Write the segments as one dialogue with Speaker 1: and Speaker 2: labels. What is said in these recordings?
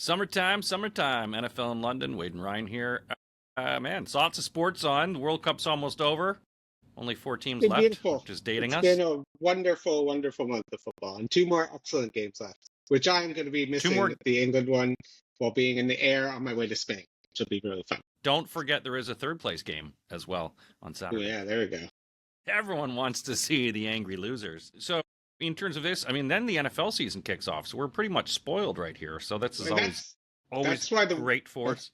Speaker 1: Summertime, NFL in London. Wade and Ryan here. Man, so lots of sports on. The World Cup's almost over. Only 4 teams
Speaker 2: Been
Speaker 1: left,
Speaker 2: beautiful.
Speaker 1: which is dating
Speaker 2: It's
Speaker 1: us.
Speaker 2: been a wonderful, wonderful month of football, and 2 more excellent games left, which I'm going to be missing
Speaker 1: more.
Speaker 2: the England one while being in the air on my way to Spain, which will be really fun.
Speaker 1: Don't forget there is a third place game as well on Saturday.
Speaker 2: Yeah, there we go.
Speaker 1: Everyone wants to see the angry losers. So in terms of this, I mean, then the NFL season kicks off, so we're pretty much spoiled right here. So that's why great for us.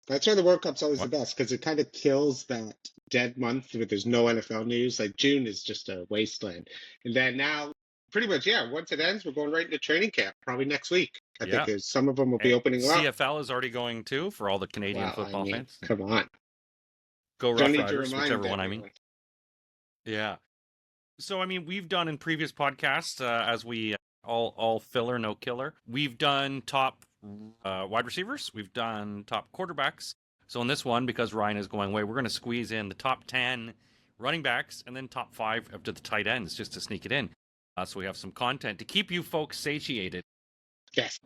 Speaker 2: That's why the World Cup's always the best, because it kind of kills that dead month where there's no NFL news. Like June is just a wasteland. And then now, pretty much, once it ends, we're going right into training camp, probably next week. I think some of them will be opening up.
Speaker 1: CFL is already going too for all the Canadian football fans.
Speaker 2: Come on.
Speaker 1: Go Rough Riders, whichever one I mean. Yeah. So, I mean, we've done in previous podcasts, as we all filler, no killer, we've done top wide receivers. We've done top quarterbacks. So in this one, because Ryan is going away, we're going to squeeze in the top 10 running backs and then top 5 up to the tight ends just to sneak it in. So we have some content to keep you folks satiated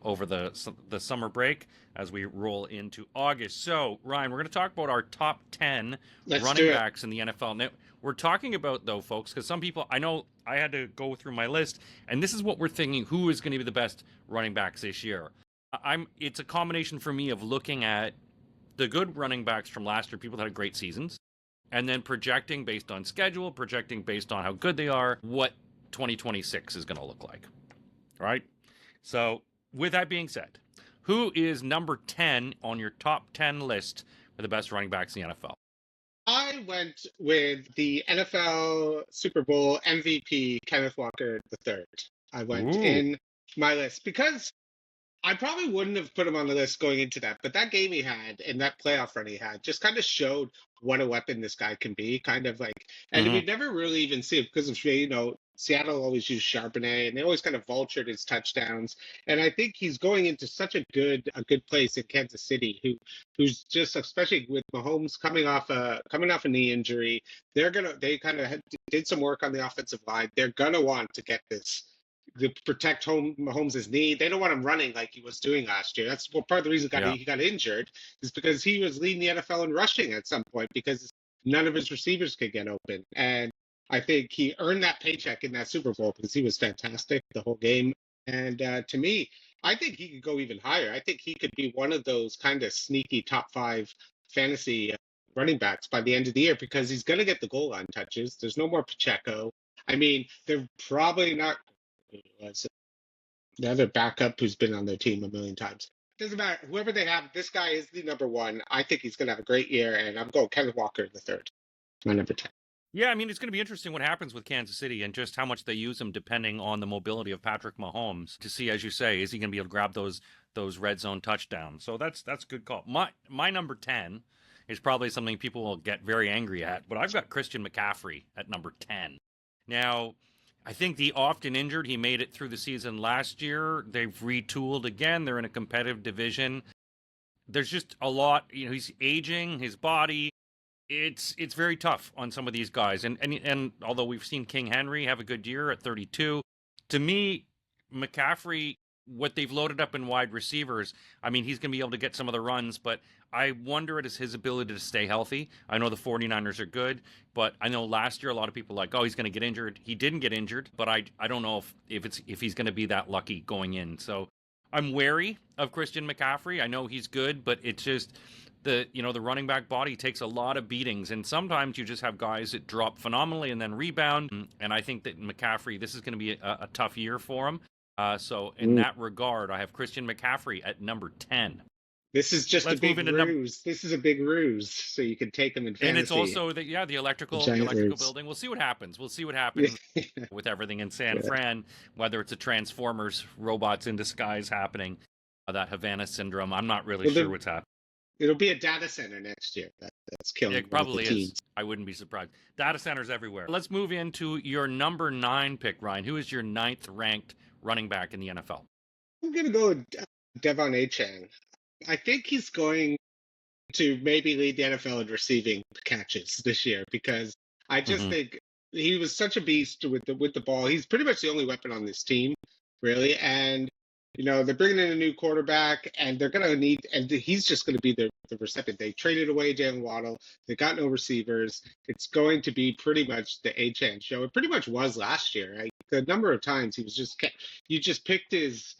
Speaker 1: over the summer break as we roll into August. So, Ryan, we're going to talk about our top 10 running backs in the NFL. Now, we're talking about, though, folks, because some people, I know I had to go through my list, and this is what we're thinking, who is going to be the best running backs this year. It's a combination for me of looking at the good running backs from last year, people that had great seasons, and then projecting based on schedule, projecting based on how good they are, what 2026 is going to look like. All right? So, with that being said, who is number 10 on your top 10 list for the best running backs in the NFL?
Speaker 2: I went with the NFL Super Bowl MVP, Kenneth Walker III. I went in my list because I probably wouldn't have put him on the list going into that, but that game he had and that playoff run he had just kind of showed what a weapon this guy can be, kind of like, and we'd never really even see it because of, Seattle always used Charbonnet and they always kind of vultured his touchdowns. And I think he's going into such a good place in Kansas City, who's just, especially with Mahomes coming off a knee injury, they kind of did some work on the offensive line. They're gonna want to get this to protect Mahomes' knee. They don't want him running like he was doing last year. That's part of the reason he got injured, is because he was leading the NFL in rushing at some point because none of his receivers could get open. And I think he earned that paycheck in that Super Bowl because he was fantastic the whole game. And to me, I think he could go even higher. I think he could be one of those kind of sneaky top 5 fantasy running backs by the end of the year because he's going to get the goal line touches. There's no more Pacheco. I mean, they're probably not the other backup who's been on their team a million times. Doesn't matter. Whoever they have, this guy is the number 1. I think he's going to have a great year, and I'm going Kenneth Walker III, my number 10.
Speaker 1: Yeah, I mean, it's going to be interesting what happens with Kansas City and just how much they use him depending on the mobility of Patrick Mahomes to see, as you say, is he going to be able to grab those red zone touchdowns? So that's a good call. My number 10 is probably something people will get very angry at, but I've got Christian McCaffrey at number 10. Now, I think the often injured, he made it through the season last year. They've retooled again. They're in a competitive division. There's just a lot, he's aging, his body. It's very tough on some of these guys. And although we've seen King Henry have a good year at 32, to me, McCaffrey, what they've loaded up in wide receivers, I mean, he's going to be able to get some of the runs, but I wonder at his ability to stay healthy. I know the 49ers are good, but I know last year a lot of people were like, oh, he's going to get injured. He didn't get injured, but I don't know if he's going to be that lucky going in. So I'm wary of Christian McCaffrey. I know he's good, but it's just the running back body takes a lot of beatings, and sometimes you just have guys that drop phenomenally and then rebound. And I think that McCaffrey, this is going to be a tough year for him. So in that regard, I have Christian McCaffrey at number 10.
Speaker 2: This is just a big ruse. This is a big ruse, so you can take them in fantasy.
Speaker 1: And it's also the electrical building. We'll see what happens. With everything in San Fran, whether it's a Transformers robots in disguise happening, that Havana syndrome. I'm not really sure what's happening.
Speaker 2: It'll be a data center next year. That's killing
Speaker 1: it. Probably is. I wouldn't be surprised. Data centers everywhere. Let's move into your number 9 pick, Ryan. Who is your 9th ranked running back in the NFL?
Speaker 2: I'm going to go with Devon Achane. I think he's going to maybe lead the NFL in receiving catches this year because I just think he was such a beast with the ball. He's pretty much the only weapon on this team, really. And they're bringing in a new quarterback, and they're going to need, and he's just going to be the recipient. They traded away Jalen Waddle. They got no receivers. It's going to be pretty much the Achane show. It pretty much was last year. Right? The number of times he was you just picked his,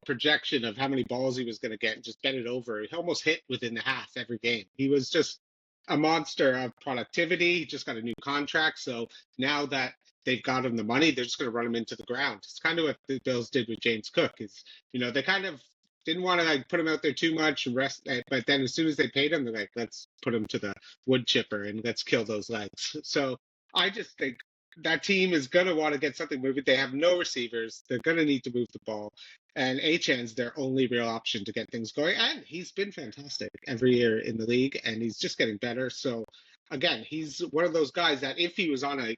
Speaker 2: projection of how many balls he was going to get and just bet it over. He almost hit within the half every game. He was just a monster of productivity. He just got a new contract. So now that they've got him the money, they're just going to run him into the ground. It's kind of what the Bills did with James Cook. Is they kind of didn't want to put him out there too much and rest, but then as soon as they paid him, they're like, let's put him to the wood chipper and let's kill those legs. So I just think that team is going to want to get something moving. They have no receivers. They're going to need to move the ball. And Achane's their only real option to get things going. And he's been fantastic every year in the league, and he's just getting better. So, again, he's one of those guys that if he was on a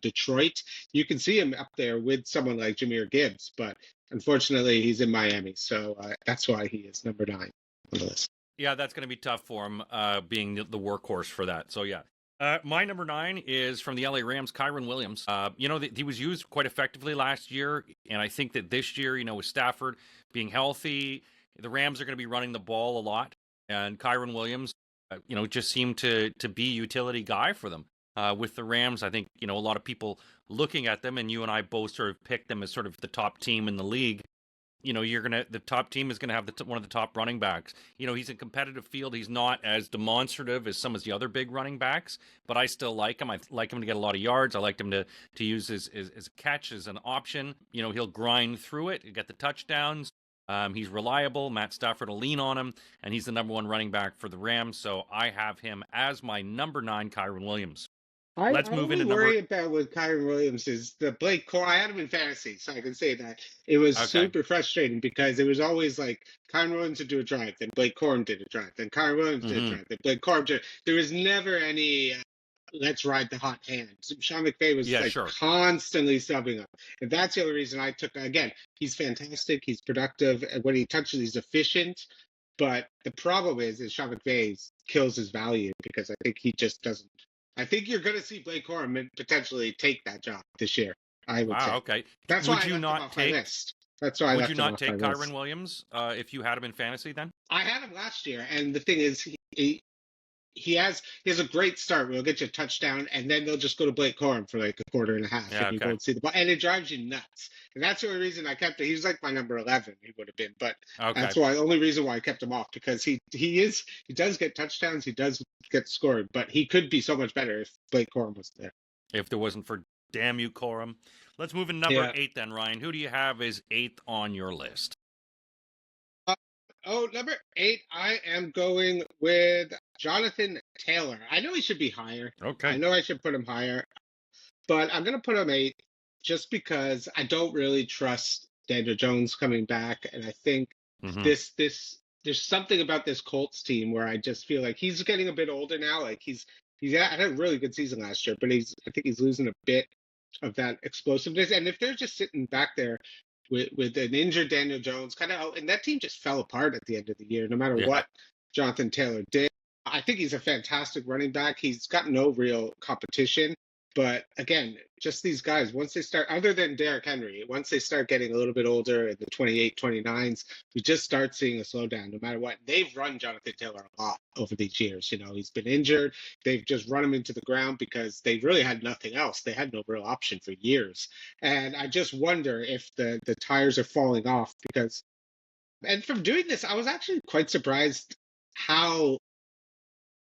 Speaker 2: Detroit, you can see him up there with someone like Jahmyr Gibbs. But unfortunately, he's in Miami. So that's why he is number 9 on the list.
Speaker 1: Yeah, that's going to be tough for him, being the workhorse for that. So, yeah. My number 9 is from the LA Rams, Kyren Williams. He was used quite effectively last year, and I think that this year, with Stafford being healthy, the Rams are going to be running the ball a lot, and Kyren Williams, just seemed to be a utility guy for them. With the Rams, I think, a lot of people looking at them, and you and I both sort of picked them as sort of the top team in the league. The top team is gonna have one of the top running backs. He's in competitive field. He's not as demonstrative as some of the other big running backs, but I still like him. I like him to get a lot of yards. I like him to use his catch as an option. He'll grind through it, get the touchdowns. He's reliable. Matt Stafford will lean on him, and he's the number 1 running back for the Rams. So I have him as my number 9, Kyren Williams. Let's move into
Speaker 2: worry about with Kyren Williams is the Blake Corum. I had him in fantasy, so I can say that it was super frustrating because it was always like Kyren Williams would do a drive, then Blake Corum did a drive, then Kyren Williams did a drive, then Blake Corum did. There was never any let's ride the hot hand. Sean McVay was constantly subbing him, and that's the only reason I took. Again, he's fantastic, he's productive, and when he touches, he's efficient. But the problem is Sean McVay kills his value because I think he just doesn't. I think you're going to see Blake Corum potentially take that job this year. I would say.
Speaker 1: Okay.
Speaker 2: That's why I left him off my list. That's why
Speaker 1: would you not take Kyren Williams if you had him in fantasy then?
Speaker 2: I had him last year, and the thing is, he has a great start. We'll get you a touchdown, and then they'll just go to Blake Corum for like a quarter and a half, and you won't see the ball, and it drives you nuts. And that's the only reason I kept it. He was like my number 11. He would have been, but that's why the only reason why I kept him off because he does get touchdowns, he does get scored, but he could be so much better if Blake Corum was there.
Speaker 1: If there wasn't for damn you Corum. Let's move in number 8 then, Ryan. Who do you have as 8th on your list?
Speaker 2: Number 8, I am going with Jonathan Taylor. I know he should be higher.
Speaker 1: Okay.
Speaker 2: I know I should put him higher, but I'm going to put him 8 just because I don't really trust Daniel Jones coming back, and I think there's something about this Colts team where I just feel like he's getting a bit older now. Like he's had a really good season last year, but I think he's losing a bit of that explosiveness. And if they're just sitting back there with an injured Daniel Jones, and that team just fell apart at the end of the year, no matter what Jonathan Taylor did. I think he's a fantastic running back. He's got no real competition. But again, just these guys, once they start, other than Derrick Henry, once they start getting a little bit older in the 28, 29s, we just start seeing a slowdown no matter what. They've run Jonathan Taylor a lot over these years. He's been injured. They've just run him into the ground because they really had nothing else. They had no real option for years. And I just wonder if the tires are falling off and from doing this, I was actually quite surprised how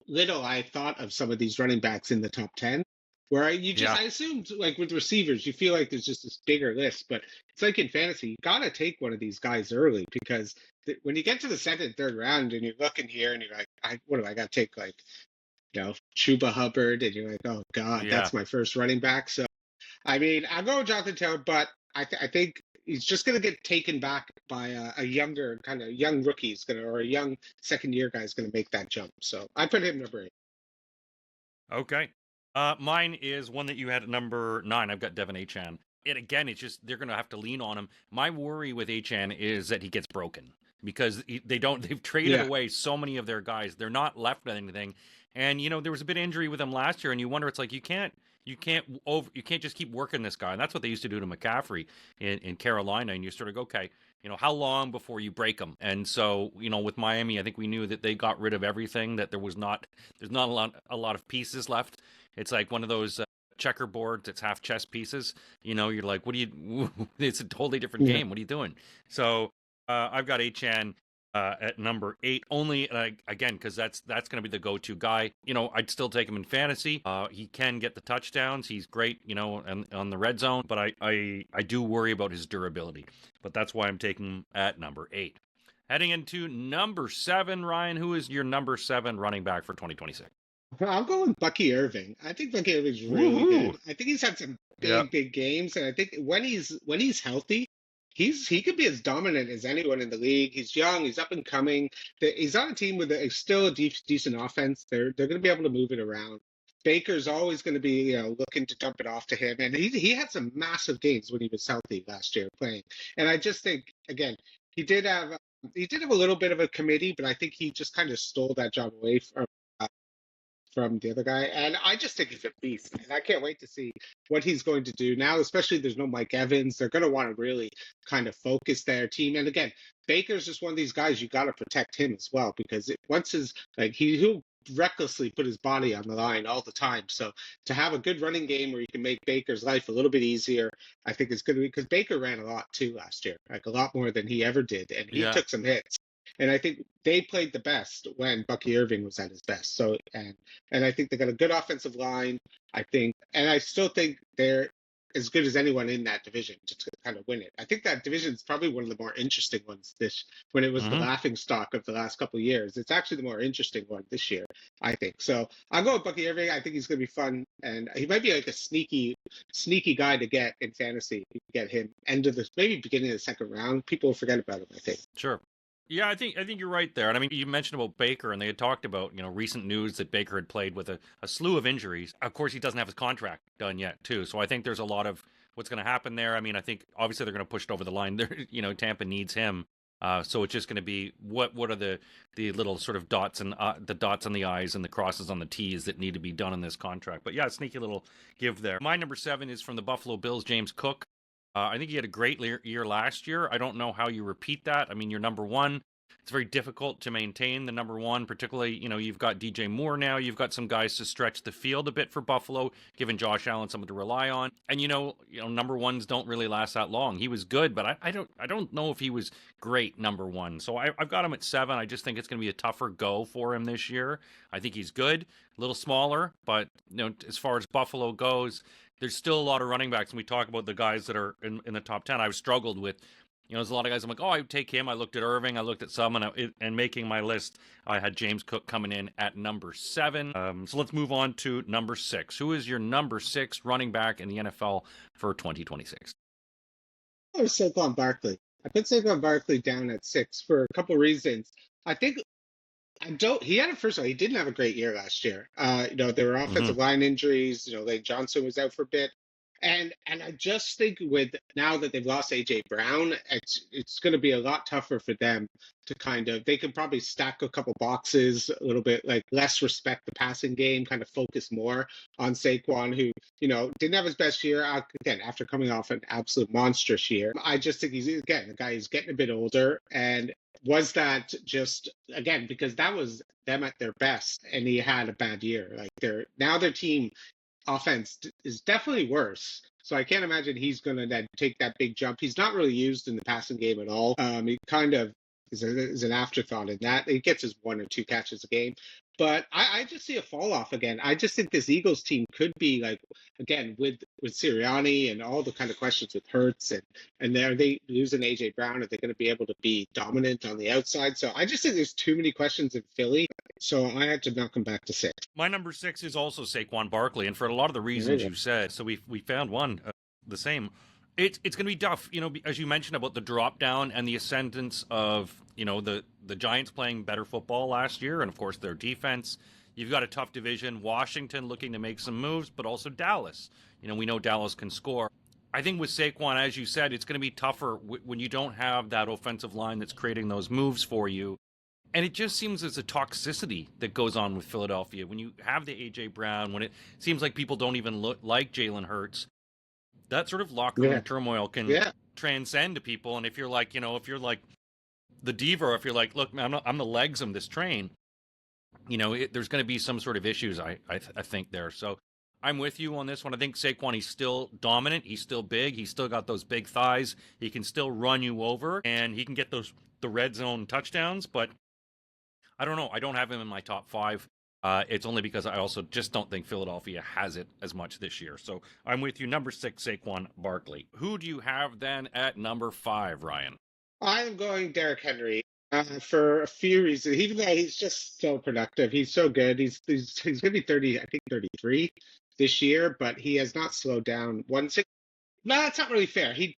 Speaker 2: little I thought of some of these running backs in the top 10. Where I assumed, like with receivers, you feel like there's just this bigger list, but it's like in fantasy, you got to take one of these guys early because when you get to the second, third round and you're looking here and you're like, what do I got to take? Like, Chuba Hubbard, and you're like, oh God, that's my first running back. So, I mean, I'll go with Jonathan Taylor, but I think he's just going to get taken back by a younger young rookie or a young second year guy is going to make that jump. So I put him number 8.
Speaker 1: Okay. Mine is one that you had at number 9. I've got Devin Achane. And again, it's just they're going to have to lean on him. My worry with Achane is that he gets broken because they've traded away so many of their guys. They're not left with anything. And, there was a bit of injury with him last year, and you wonder, it's like you can't you can't just keep working this guy. And that's what they used to do to McCaffrey in Carolina. And you sort of go, okay, how long before you break him? And so, with Miami, I think we knew that they got rid of everything, that there's not a lot of pieces left. It's like one of those checkerboards that's half chess pieces. You're like, what do you, it's a totally different game. What are you doing? So I've got Achane at number 8 only, again, because that's going to be the go-to guy. I'd still take him in fantasy. He can get the touchdowns. He's great, on the red zone, but I do worry about his durability. But that's why I'm taking him at number 8. Heading into number 7, Ryan, who is your number 7 running back for 2026?
Speaker 2: I'll go with Bucky Irving. I think Bucky Irving's really good. I think he's had some big games, and I think when he's healthy, he could be as dominant as anyone in the league. He's young, he's up and coming. He's on a team with still a decent offense. They're going to be able to move it around. Baker's always going to be looking to dump it off to him, and he had some massive games when he was healthy last year playing. And I just think, again, he did have a little bit of a committee, but I think he just kind of stole that job away from the other guy. And I just think he's a beast. And I can't wait to see what he's going to do now, especially there's no Mike Evans. They're going to want to really kind of focus their team. And again, Baker's just one of these guys, you got to protect him as well, because he'll recklessly put his body on the line all the time. So to have a good running game where you can make Baker's life a little bit easier, I think it's going to be, because Baker ran a lot too last year, like a lot more than he ever did. And he took some hits. And I think they played the best when Bucky Irving was at his best. So, and I think they got a good offensive line. I still think they're as good as anyone in that division to kind of win it. I think that division is probably one of the more interesting ones when it was the laughing stock of the last couple of years. It's actually the more interesting one this year, I think. So I'll go with Bucky Irving. I think he's going to be fun, and he might be like a sneaky guy to get in fantasy. You can get him maybe beginning of the second round. People will forget about him, I think.
Speaker 1: Sure. Yeah, I think you're right there. And I mean, you mentioned about Baker, and they had talked about, recent news that Baker had played with a slew of injuries. Of course, he doesn't have his contract done yet, too. So I think there's a lot of what's going to happen there. I mean, I think obviously they're going to push it over the line. Tampa needs him. So it's just going to be what are the little sort of dots and the dots on the I's and the crosses on the T's that need to be done in this contract. But yeah, sneaky little give there. My number 7 is from the Buffalo Bills, James Cook. I think he had a great year last year. I don't know how you repeat that. I mean, you're number 1. It's very difficult to maintain the number 1, particularly, you've got DJ Moore now. You've got some guys to stretch the field a bit for Buffalo, giving Josh Allen someone to rely on. And, number 1s don't really last that long. He was good, but I don't know if he was great number 1. So I've got him at 7. I just think it's going to be a tougher go for him this year. I think he's good, a little smaller, but, as far as Buffalo goes, there's still a lot of running backs. And we talk about the guys that are in the top 10. I've struggled with. There's a lot of guys I'm like, I would take him. I looked at Irving. I looked at some, and making my list, I had James Cook coming in at number 7. So let's move on to number 6. Who is your number 6 running back in the NFL for 2026?
Speaker 2: Oh, Saquon Barkley. I put Saquon Barkley down at 6 for a couple of reasons. I think he had first of all, he didn't have a great year last year. There were offensive line injuries. Lane Johnson was out for a bit. And I just think with now that they've lost AJ Brown, it's going to be a lot tougher for them to they can probably stack a couple boxes a little bit, like less respect the passing game, kind of focus more on Saquon, who, didn't have his best year, again, after coming off an absolute monstrous year. I just think he's, again, the guy who's getting a bit older, and was that just, again, because that was them at their best, and he had a bad year. Like their team offense is definitely worse. So I can't imagine he's going to then take that big jump. He's not really used in the passing game at all. He kind of is an afterthought in that. He gets his 1 or 2 catches a game. But I just see a fall off again. I just think this Eagles team could be like, again, with Sirianni and all the kind of questions with Hurts and are they losing AJ Brown? Are they going to be able to be dominant on the outside? So I just think there's too many questions in Philly. So I had to knock him back to 6.
Speaker 1: My number 6 is also Saquon Barkley, and for a lot of the reasons you said. So we found one the same. It's going to be tough, as you mentioned about the drop down and the ascendance of, the Giants playing better football last year, and of course their defense. You've got a tough division. Washington looking to make some moves, but also Dallas. We know Dallas can score. I think with Saquon, as you said, it's going to be tougher when you don't have that offensive line that's creating those moves for you. And it just seems there's a toxicity that goes on with Philadelphia when you have the AJ Brown. When it seems like people don't even look like Jalen Hurts, that sort of locker
Speaker 2: Yeah,
Speaker 1: room turmoil can
Speaker 2: yeah.
Speaker 1: transcend to people. And if you're like, if you're like the diva, or if you're like, look, man, I'm the legs of this train, there's going to be some sort of issues. I think there. So I'm with you on this one. I think Saquon, he's still dominant. He's still big. He's still got those big thighs. He can still run you over, and he can get the red zone touchdowns. But I don't know. I don't have him in my top 5. It's only because I also just don't think Philadelphia has it as much this year. So I'm with you. Number 6, Saquon Barkley. Who do you have then at number 5, Ryan?
Speaker 2: I'm going Derrick Henry for a few reasons. Even though he's just so productive, he's so good. He's going to be 30, I think 33 this year, but he has not slowed down one. No, that's not really fair. He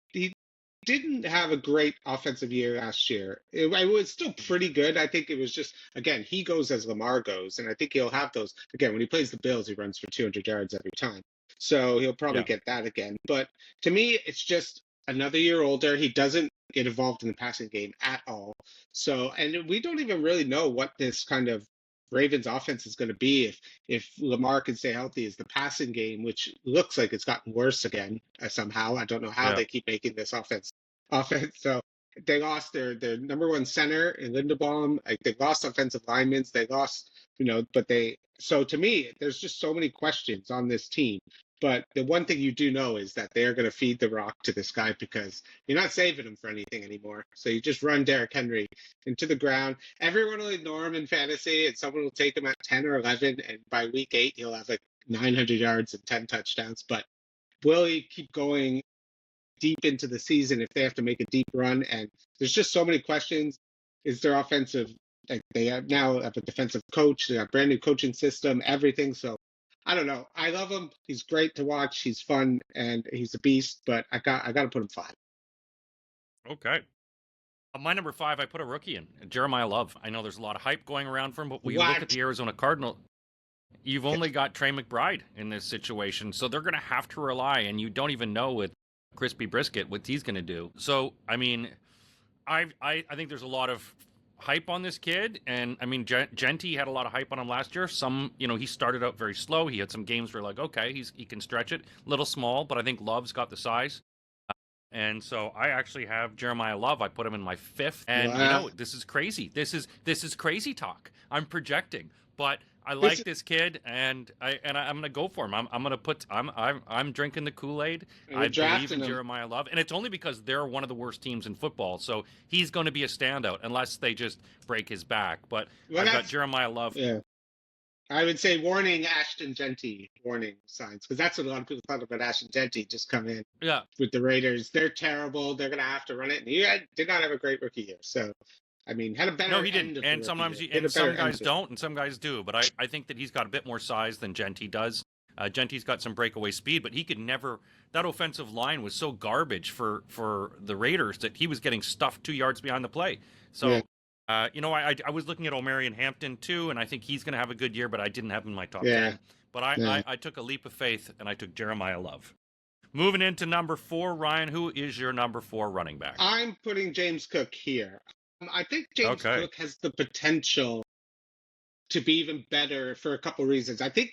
Speaker 2: didn't have a great offensive year last year. It was still pretty good. I think it was just, again, he goes as Lamar goes, and I think he'll have those. Again, when he plays the Bills, he runs for 200 yards every time. So he'll probably
Speaker 1: Yeah.
Speaker 2: get that again. But to me, it's just another year older. He doesn't get involved in the passing game at all. So, and we don't even really know what this kind of Ravens offense is going to be if Lamar can stay healthy. Is the passing game, which looks like it's gotten worse again somehow. I don't know how
Speaker 1: Yeah.
Speaker 2: they keep making this offense. So they lost their number one center in Linderbaum. Like, they lost offensive linemen. They lost, but they. So to me, there's just so many questions on this team. But the one thing you do know is that they're going to feed the rock to this guy, because you're not saving him for anything anymore. So you just run Derrick Henry into the ground. Everyone will ignore him in fantasy, and someone will take him at 10 or 11. And by week 8, he'll have like 900 yards and 10 touchdowns. But will he keep going deep into the season if they have to make a deep run? And there's just so many questions. Is their offensive, like, they now have a defensive coach, they got a brand new coaching system, everything. So I don't know. I love him. He's great to watch. He's fun and he's a beast. But I got to put him 5.
Speaker 1: Okay. My number 5, I put a rookie in, Jeremiah Love. I know there's a lot of hype going around for him, but when you look at the Arizona Cardinals, you've only got Trey McBride in this situation. So they're going to have to rely, and you don't even know with Crispy Brisket what he's going to do. So, I mean, I think there's a lot of hype on this kid, and I mean, Genty had a lot of hype on him last year. He started out very slow. He had some games where like, okay, he can stretch it, a little small, but I think Love's got the size. And so I actually have Jeremiah Love. I put him in my 5th. And
Speaker 2: Wow.
Speaker 1: this is crazy. This is crazy talk. I'm projecting, but I like this kid, and I'm gonna go for him. I'm drinking the Kool-Aid.
Speaker 2: You're
Speaker 1: I believe
Speaker 2: drafting
Speaker 1: in
Speaker 2: him.
Speaker 1: Jeremiah Love, and it's only because they're one of the worst teams in football. So he's going to be a standout unless they just break his back. But
Speaker 2: Well,
Speaker 1: I've got Jeremiah Love.
Speaker 2: Yeah. I would say warning Ashton Genty, warning signs, because that's what a lot of people thought about Ashton Genty just come in
Speaker 1: Yeah.
Speaker 2: with the Raiders. They're terrible. They're going to have to run it. And he did not have a great rookie year. So, I mean, had a better
Speaker 1: No, he
Speaker 2: end
Speaker 1: didn't.
Speaker 2: of the
Speaker 1: And
Speaker 2: rookie
Speaker 1: sometimes
Speaker 2: year.
Speaker 1: some guys don't, and some guys do. But I think that he's got a bit more size than Genty does. Genty's got some breakaway speed, but he could never. That offensive line was so garbage for the Raiders that he was getting stuffed 2 yards behind the play. So,
Speaker 2: Yeah.
Speaker 1: I was looking at Omarion Hampton too, and I think he's going to have a good year, but I didn't have him in my top
Speaker 2: Yeah.
Speaker 1: 10. But I took a leap of faith, and I took Jeremiah Love. Moving into number 4, Ryan, who is your number 4 running back?
Speaker 2: I'm putting James Cook here. I think James Cook has the potential to be even better for a couple reasons. I think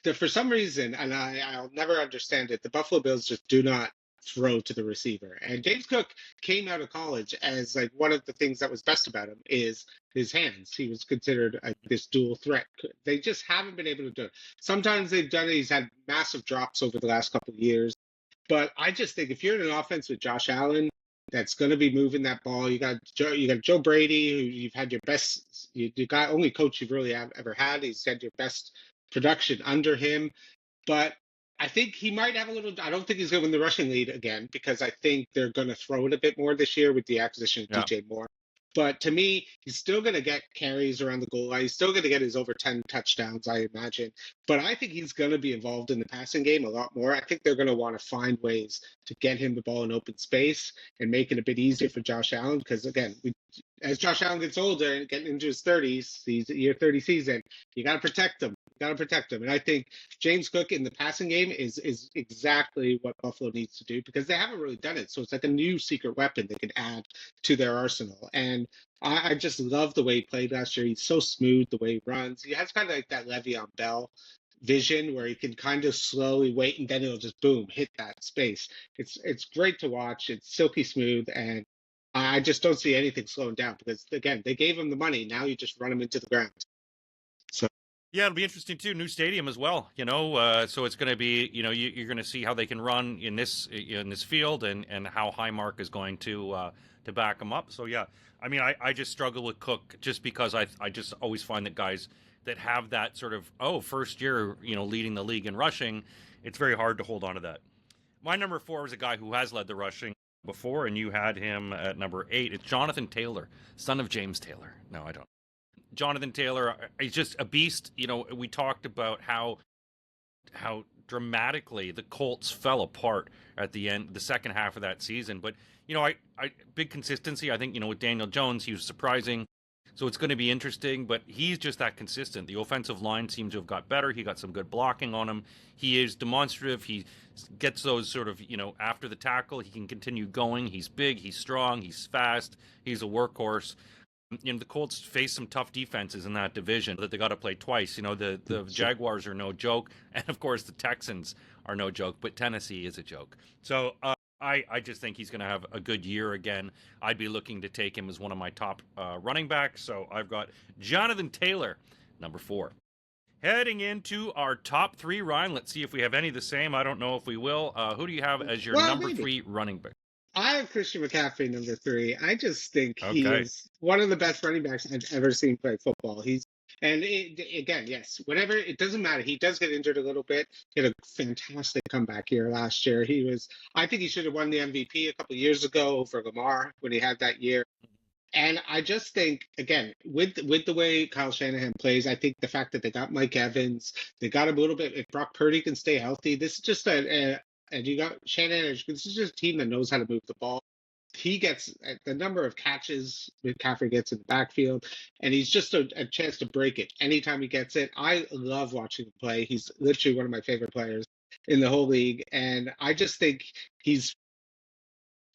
Speaker 2: that for some reason, and I'll never understand it, the Buffalo Bills just do not throw to the receiver. And James Cook came out of college as like one of the things that was best about him is his hands. He was considered this dual threat. They just haven't been able to do it. Sometimes they've done it. He's had massive drops over the last couple of years. But I just think if you're in an offense with Josh Allen that's going to be moving that ball, you got Joe Brady, who you've had your best, you got only coach you've really ever had. He's had your best production under him. But I think he might have a little. I don't think he's going to win the rushing lead again, because I think they're going to throw it a bit more this year with the acquisition of DJ Moore. But to me, he's still going to get carries around the goal line. He's still going to get his over 10 touchdowns, I imagine. But I think he's going to be involved in the passing game a lot more. I think they're going to want to find ways to get him the ball in open space and make it a bit easier for Josh Allen. Because, again, as Josh Allen gets older and getting into his 30s, he's year 30 season, you got to protect him. Got to protect him. And I think James Cook in the passing game is exactly what Buffalo needs to do because they haven't really done it. So it's like a new secret weapon they can add to their arsenal. And I just love the way he played last year. He's so smooth the way he runs. He has kind of like that Le'Veon Bell vision where he can kind of slowly wait and then it'll just boom hit that space. It's great to watch. It's silky smooth, and I just don't see anything slowing down because again they gave him the money. Now you just run him into the ground. So
Speaker 1: Yeah, it'll be interesting too. New stadium as well, so it's going to be, you're going to see how they can run in this field, and how Highmark is going to back them up. So yeah, I mean, I just struggle with Cook just because I just always find that guys that have that sort of first year, leading the league in rushing, it's very hard to hold on to that. My number 4 is a guy who has led the rushing before, and you had him at number 8. It's Jonathan Taylor, son of James Taylor. No, I don't. Jonathan Taylor, he's just a beast. We talked about how dramatically the Colts fell apart at the end, the second half of that season. But I big consistency. I think with Daniel Jones, he was surprising. So it's going to be interesting, but he's just that consistent. The offensive line seems to have got better. He got some good blocking on him. He is demonstrative. He gets those sort of, after the tackle, he can continue going. He's big, he's strong, he's fast, he's a workhorse. The Colts face some tough defenses in that division that they got to play twice. The Jaguars are no joke, and of course the Texans are no joke, but Tennessee is a joke. So I just think he's going to have a good year again. I'd be looking to take him as one of my top running backs. So I've got Jonathan Taylor, number 4. Heading into our top 3, Ryan. Let's see if we have any the same. I don't know if we will. Who do you have as your number
Speaker 2: maybe.
Speaker 1: 3 running back?
Speaker 2: I have Christian McCaffrey number 3. I just think he is one of the best running backs I've ever seen play football. Again, yes, whenever, it doesn't matter. He does get injured a little bit. He had a fantastic comeback here last year. I think he should have won the MVP a couple of years ago over Lamar when he had that year. And I just think, again, with the way Kyle Shanahan plays, I think the fact that they got Mike Evans, they got him a little bit. If Brock Purdy can stay healthy, this is just and you got Shanahan. This is just a team that knows how to move the ball. He gets the number of catches McCaffrey gets in the backfield, and he's just a chance to break it anytime he gets it. I love watching him play. He's literally one of my favorite players in the whole league, and I just think he's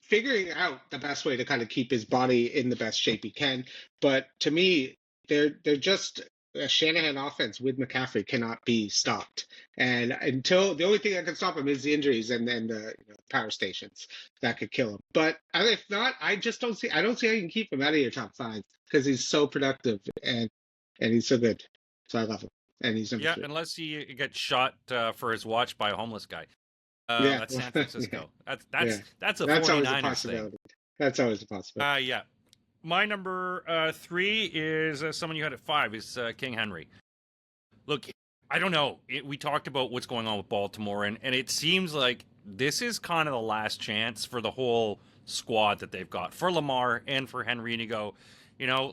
Speaker 2: figuring out the best way to kind of keep his body in the best shape he can. But to me, they're just a Shanahan offense with McCaffrey cannot be stopped. And until the only thing that can stop him is the injuries and then the power stations that could kill him. But if not, I don't see how you can keep him out of your top 5 because he's so productive and he's so good. So I love him. And he's number 3.
Speaker 1: Unless he gets shot for his watch by a homeless guy. That's San Francisco. That's a 49ers thing.
Speaker 2: That's always a possibility.
Speaker 1: Yeah. My number 3 is someone you had at 5 is King Henry. Look, I don't know. We talked about what's going on with Baltimore, and it seems like this is kind of the last chance for the whole squad that they've got, for Lamar and for Henry to go,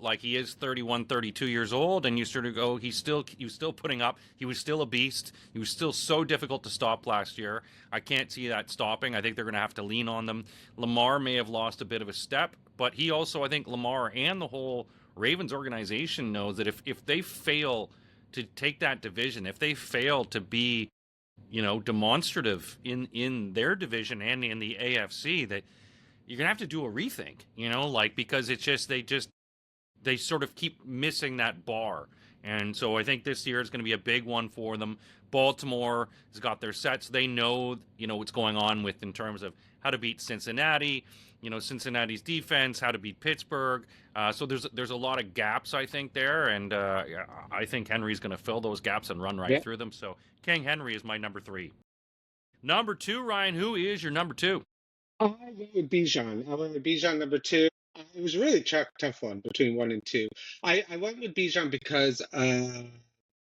Speaker 1: like he is 31, 32 years old, and you sort of go, he was still putting up. He was still a beast. He was still so difficult to stop last year. I can't see that stopping. I think they're going to have to lean on them. Lamar may have lost a bit of a step, but he also, I think Lamar and the whole Ravens organization knows that if they fail to take that division, if they fail to be, demonstrative in their division and in the AFC, that you're going to have to do a rethink, because it's just, they sort of keep missing that bar. And so I think this year is going to be a big one for them. Baltimore has got their sets. They know, what's going on with in terms of how to beat Cincinnati, Cincinnati's defense, how to beat Pittsburgh. So there's a lot of gaps, I think, there. And I think Henry's going to fill those gaps and run right through them. So King Henry is my number 3. Number 2, Ryan, who is your number 2?
Speaker 2: I went with Bijan. I went with Bijan number 2. It was a really tough one between 1 and 2. I went with Bijan because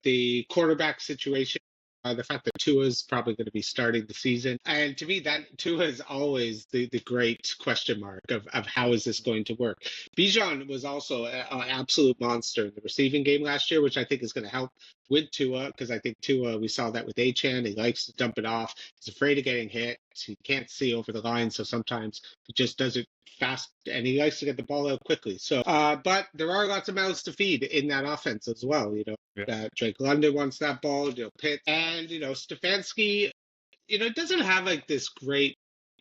Speaker 2: the quarterback situation, the fact that Tua is probably going to be starting the season. And to me, that Tua is always the great question mark of how is this going to work. Bijan was also an absolute monster in the receiving game last year, which I think is going to help with Tua, because I think Tua, we saw that with Achan. He likes to dump it off. He's afraid of getting hit. He can't see over the line, so sometimes he just does it fast, and he likes to get the ball out quickly. So, but there are lots of mouths to feed in that offense as well.
Speaker 1: Yeah.
Speaker 2: Drake London wants that ball. Pitt, and Stefanski. Doesn't have like this great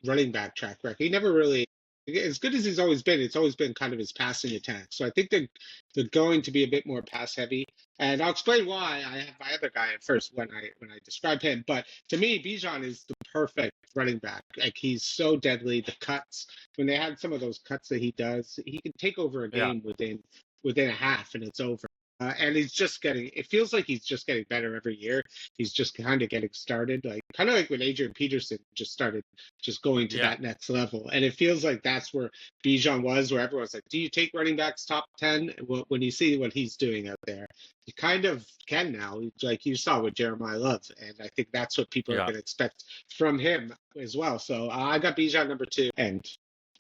Speaker 2: running back track record. He never really, as good as he's always been, it's always been kind of his passing attack. So I think they're going to be a bit more pass heavy. And I'll explain why. I have my other guy at first when I describe him. But to me, Bijan is the perfect running back. Like, he's so deadly. The cuts, when they had some of those cuts that he does, he can take over a
Speaker 1: Yeah.
Speaker 2: game within a half, and it's over. And it feels like he's just getting better every year. He's just kind of getting started, kind of like when Adrian Peterson just started just going to
Speaker 1: Yeah.
Speaker 2: that next level. And it feels like that's where Bijan was, where everyone's like, do you take running backs top 10? When you see what he's doing out there, you kind of can now, like you saw with Jeremiah Love. And I think that's what people are
Speaker 1: Yeah.
Speaker 2: going to expect from him as well. So I got Bijan number 2. And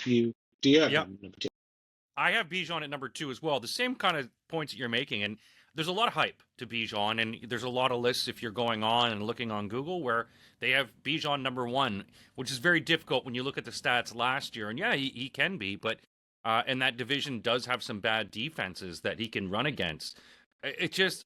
Speaker 2: do you have
Speaker 1: Yep.
Speaker 2: him number 2?
Speaker 1: I have Bijan at number 2 as well. The same kind of points that you're making, and there's a lot of hype to Bijan, and there's a lot of lists if you're going on and looking on Google where they have Bijan number 1, which is very difficult when you look at the stats last year. And yeah, he can be, but and that division does have some bad defenses that he can run against. It just,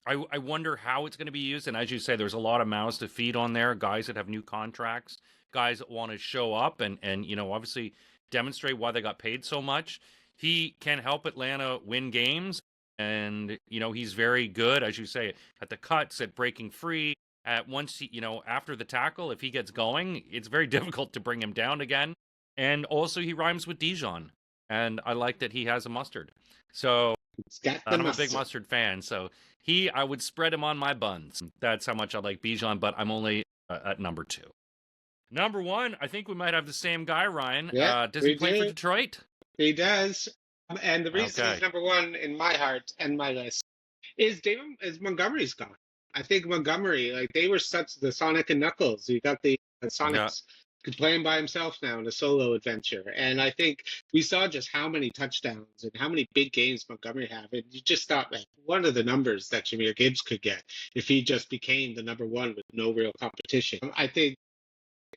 Speaker 1: I wonder how it's going to be used. And as you say, there's a lot of mouths to feed on there, guys that have new contracts, guys that want to show up and obviously demonstrate why they got paid so much. He can help Atlanta win games, and he's very good, as you say, at the cuts, at breaking free. At once he, after the tackle, if he gets going, it's very difficult to bring him down again. And also, he rhymes with Dijon, and I like that he has a mustard. So I'm a big mustard fan. So I would spread him on my buns. That's how much I like Bijan, but I'm only at number 2. Number 1, I think we might have the same guy, Ryan.
Speaker 2: Yeah,
Speaker 1: does he play for Detroit?
Speaker 2: He does. And the reason he's number 1 in my heart and my list is Montgomery's gone. I think Montgomery, like, they were such the Sonic and Knuckles. You got the Sonics playing by himself now in a solo adventure. And I think we saw just how many touchdowns and how many big games Montgomery have. And you just thought, like, what are the numbers that Jahmyr Gibbs could get if he just became the number 1 with no real competition? I think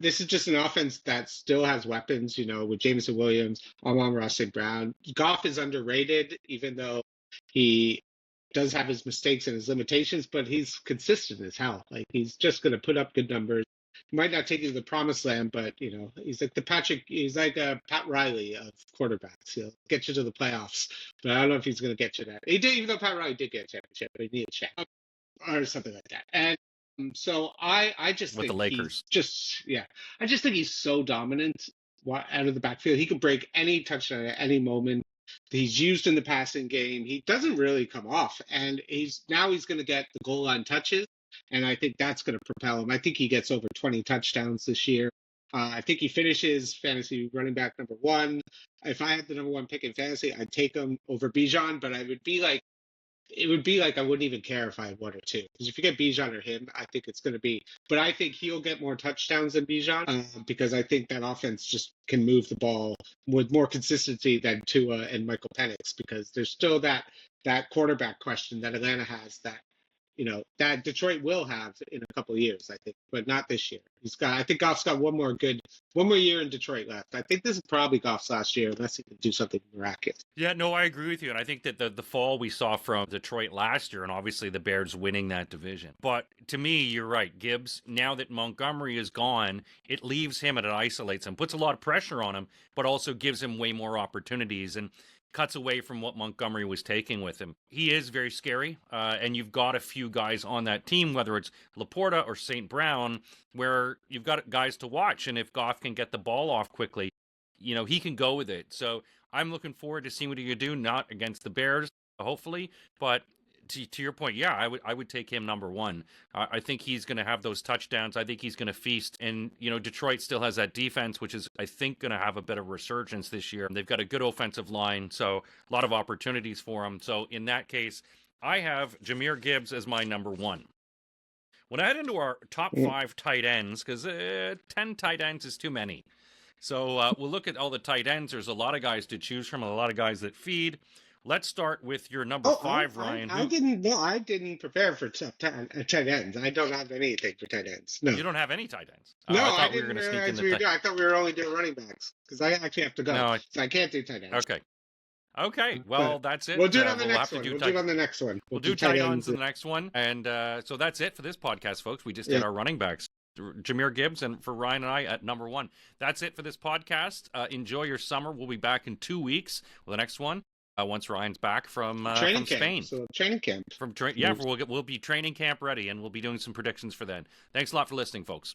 Speaker 2: this is just an offense that still has weapons, with Jameson Williams, Amon-Ra St. Brown. Goff is underrated, even though he does have his mistakes and his limitations, but he's consistent as hell. Like, he's just going to put up good numbers. He might not take you to the promised land, but, he's like a Pat Riley of quarterbacks. He'll get you to the playoffs, but I don't know if he's going to get you there. He did, even though Pat Riley did get a championship, but he needed a check or something like that. And so I just
Speaker 1: with
Speaker 2: think
Speaker 1: the Lakers.
Speaker 2: I just think he's so dominant out of the backfield. He can break any touchdown at any moment. He's used in the passing game. He doesn't really come off, and he's going to get the goal line touches, and I think that's going to propel him. I think he gets over 20 touchdowns this year. I think he finishes fantasy running back number 1. If I had the number 1 pick in fantasy, I'd take him over Bijan, but it would be like I wouldn't even care if I had 1 or 2. Because if you get Bijan or him, I think it's going to be. But I think he'll get more touchdowns than Bijan because I think that offense just can move the ball with more consistency than Tua and Michael Penix, because there's still that quarterback question that Atlanta has that Detroit will have in a couple of years, I think, but not this year. I think Goff's got one more year in Detroit left. I think this is probably Goff's last year, unless he can do something miraculous.
Speaker 1: Yeah, no, I agree with you. And I think that the fall we saw from Detroit last year, and obviously the Bears winning that division. But to me, you're right. Gibbs, now that Montgomery is gone, it leaves him and it isolates him, puts a lot of pressure on him, but also gives him way more opportunities and cuts away from what Montgomery was taking with him. He is very scary, and you've got a few guys on that team, whether it's Laporta or St. Brown, where you've got guys to watch, and if Goff can get the ball off quickly, he can go with it. So I'm looking forward to seeing what he can do, not against the Bears, hopefully, but to your point, yeah, I would take him number 1. I think he's going to have those touchdowns. I think he's going to feast. And, Detroit still has that defense, which is, I think, going to have a bit of resurgence this year. They've got a good offensive line, so a lot of opportunities for them. So in that case, I have Jahmyr Gibbs as my number 1. When I head into our top 5 tight ends, because 10 tight ends is too many. So we'll look at all the tight ends. There's a lot of guys to choose from, a lot of guys that feed. let's start with your number
Speaker 2: Oh,
Speaker 1: 5, Ryan.
Speaker 2: I didn't. No, I didn't prepare for tight ends. I don't have anything for tight ends. No,
Speaker 1: You don't have any tight ends.
Speaker 2: no,
Speaker 1: I
Speaker 2: I
Speaker 1: thought we were
Speaker 2: didn't
Speaker 1: going to sneak in
Speaker 2: realize
Speaker 1: the
Speaker 2: we were doing. I thought we were only doing running backs because I actually have to go,
Speaker 1: No,
Speaker 2: so I can't do tight ends.
Speaker 1: okay. Okay, well, that's it.
Speaker 2: We'll do it on the
Speaker 1: we'll
Speaker 2: next
Speaker 1: have to
Speaker 2: one.
Speaker 1: do
Speaker 2: We'll
Speaker 1: tight-
Speaker 2: do it on the next one.
Speaker 1: We'll do tight ends in the next one. And so that's it for this podcast, folks. We just did our running backs. Jahmyr Gibbs, and for Ryan and I at number 1. That's it for this podcast. Enjoy your summer. We'll be back in 2 weeks with the next one. Once Ryan's back from Spain.
Speaker 2: So training camp.
Speaker 1: We'll be training camp ready, and we'll be doing some predictions for then. Thanks a lot for listening, folks.